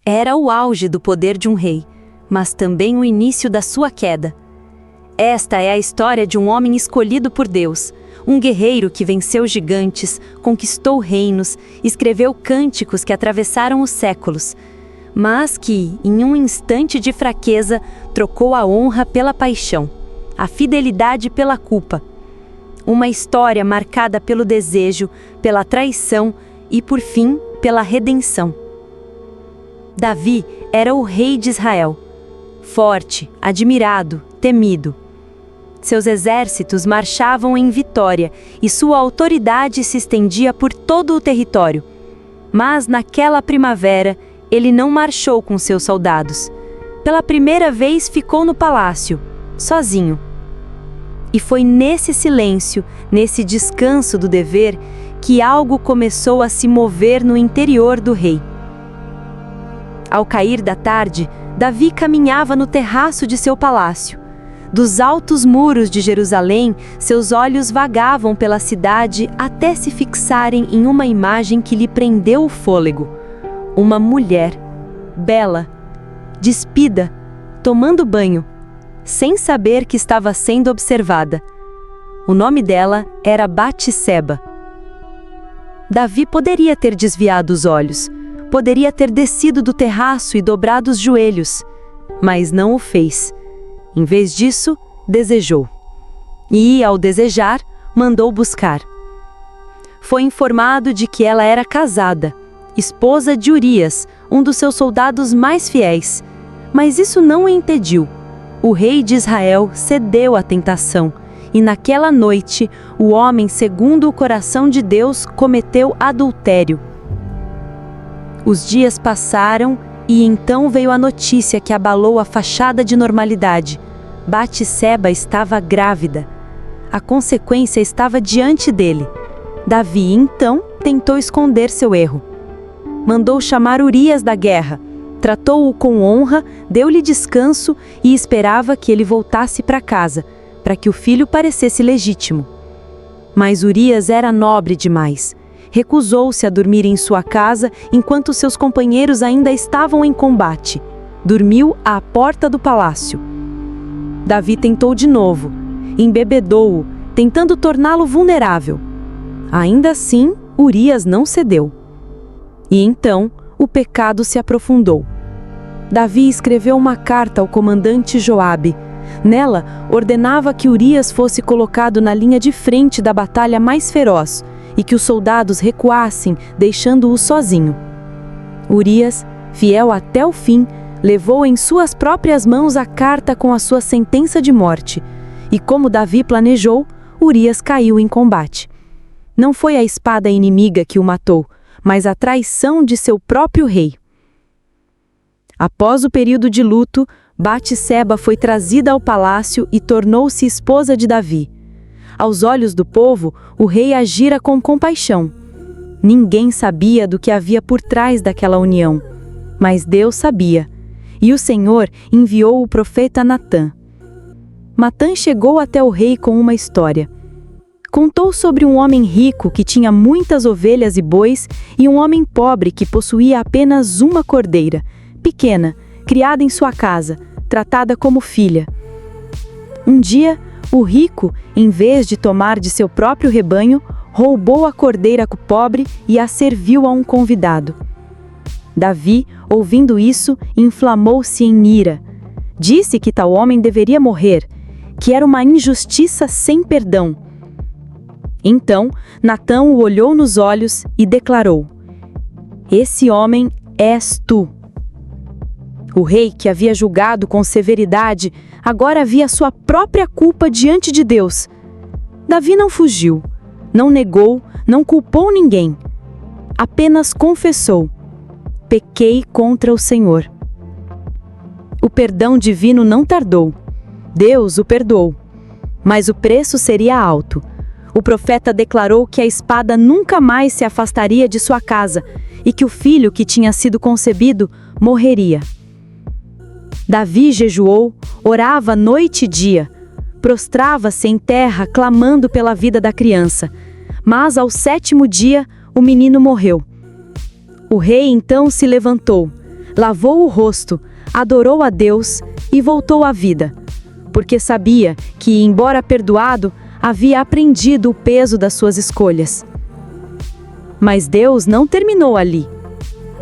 Era o auge do poder de um rei, mas também o início da sua queda. Esta é a história de um homem escolhido por Deus, um guerreiro que venceu gigantes, conquistou reinos, escreveu cânticos que atravessaram os séculos, mas que, em um instante de fraqueza, trocou a honra pela paixão, a fidelidade pela culpa. Uma história marcada pelo desejo, pela traição e, por fim, pela redenção. Davi era o rei de Israel, forte, admirado, temido. Seus exércitos marchavam em vitória e sua autoridade se estendia por todo o território. Mas naquela primavera, ele não marchou com seus soldados. Pela primeira vez ficou no palácio, sozinho. E foi nesse silêncio, nesse descanso do dever, que algo começou a se mover no interior do rei. Ao cair da tarde, Davi caminhava no terraço de seu palácio. Dos altos muros de Jerusalém, seus olhos vagavam pela cidade até se fixarem em uma imagem que lhe prendeu o fôlego. Uma mulher, bela, despida, tomando banho, sem saber que estava sendo observada. O nome dela era Batseba. Davi poderia ter desviado os olhos, poderia ter descido do terraço e dobrado os joelhos, mas não o fez. Em vez disso, desejou. E, ao desejar, mandou buscar. Foi informado de que ela era casada, esposa de Urias, um dos seus soldados mais fiéis. Mas isso não o impediu. O rei de Israel cedeu à tentação, e naquela noite, o homem, segundo o coração de Deus, cometeu adultério. Os dias passaram e então veio a notícia que abalou a fachada de normalidade. Batseba estava grávida. A consequência estava diante dele. Davi, então, tentou esconder seu erro. Mandou chamar Urias da guerra, tratou-o com honra, deu-lhe descanso e esperava que ele voltasse para casa, para que o filho parecesse legítimo. Mas Urias era nobre demais. Recusou-se a dormir em sua casa enquanto seus companheiros ainda estavam em combate. Dormiu à porta do palácio. Davi tentou de novo, embebedou-o, tentando torná-lo vulnerável. Ainda assim, Urias não cedeu. E então, o pecado se aprofundou. Davi escreveu uma carta ao comandante Joabe. Nela, ordenava que Urias fosse colocado na linha de frente da batalha mais feroz, e que os soldados recuassem, deixando-o sozinho. Urias, fiel até o fim, levou em suas próprias mãos a carta com a sua sentença de morte. E como Davi planejou, Urias caiu em combate. Não foi a espada inimiga que o matou, mas a traição de seu próprio rei. Após o período de luto, Batseba foi trazida ao palácio e tornou-se esposa de Davi. Aos olhos do povo, o rei agira com compaixão. Ninguém sabia do que havia por trás daquela união, mas Deus sabia. E o Senhor enviou o profeta Natã. Natã chegou até o rei com uma história. Contou sobre um homem rico que tinha muitas ovelhas e bois e um homem pobre que possuía apenas uma cordeira, pequena, criada em sua casa, tratada como filha. Um dia, o rico, em vez de tomar de seu próprio rebanho, roubou a cordeira pobre e a serviu a um convidado. Davi, ouvindo isso, inflamou-se em ira. Disse que tal homem deveria morrer, que era uma injustiça sem perdão. Então, Natã o olhou nos olhos e declarou: "Esse homem és tu." O rei, que havia julgado com severidade, agora via sua própria culpa diante de Deus. Davi não fugiu, não negou, não culpou ninguém. Apenas confessou: "Pequei contra o Senhor." O perdão divino não tardou. Deus o perdoou. Mas o preço seria alto. O profeta declarou que a espada nunca mais se afastaria de sua casa e que o filho que tinha sido concebido morreria. Davi jejuou, orava noite e dia, prostrava-se em terra clamando pela vida da criança. Mas ao 7º dia, o menino morreu. O rei então se levantou, lavou o rosto, adorou a Deus e voltou à vida, porque sabia que, embora perdoado, havia aprendido o peso das suas escolhas. Mas Deus não terminou ali.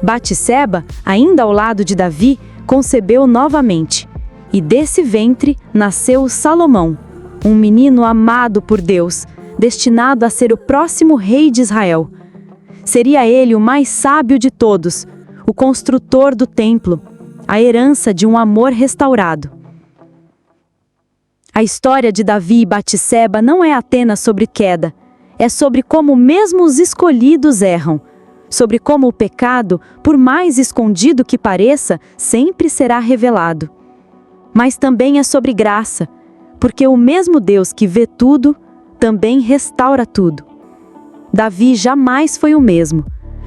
Batseba, ainda ao lado de Davi, concebeu novamente, e desse ventre nasceu Salomão, um menino amado por Deus, destinado a ser o próximo rei de Israel. Seria ele o mais sábio de todos, o construtor do templo, a herança de um amor restaurado. A história de Davi e Batseba não é apenas sobre queda, é sobre como mesmo os escolhidos erram, sobre como o pecado, por mais escondido que pareça, sempre será revelado. Mas também é sobre graça, porque o mesmo Deus que vê tudo, também restaura tudo. Davi jamais foi o mesmo.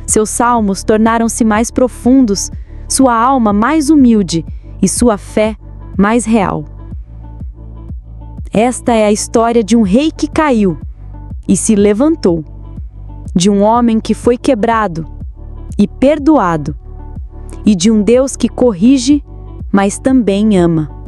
Seus salmos tornaram-se mais profundos, sua alma mais humilde e sua fé mais real. Esta é a história de um rei que caiu e se levantou, de um homem que foi quebrado e perdoado, e de um Deus que corrige, mas também ama.